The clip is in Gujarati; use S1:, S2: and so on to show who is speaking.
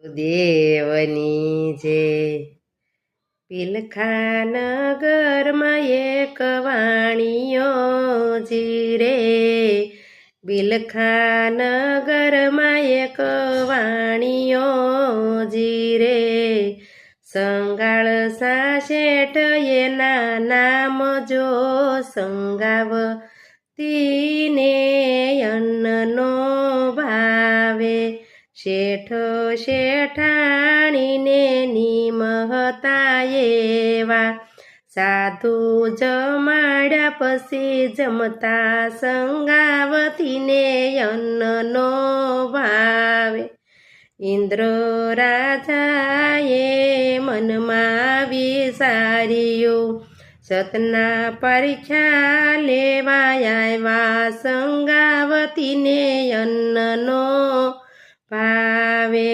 S1: દેવની જે પિલખા નગરમાં એક વાણીઓ જીરે બિલખા નગરમાં એક વાણીઓ જીરે સંગાળ સાશેઠ એના નામ જો સંગાવતીને અન્નનો ભાવે શેઠ શેઠાણીને નિમહતા એવા સાધુ જમાડ્યા પછી જમતા સંગાવતીને અન્નનો ભાવે ઇન્દ્ર રાજાએ મનમાં વિચાર્યું સતના પરીક્ષા લેવા આવ્યા સંગાવતીને અન્નનો ભાવે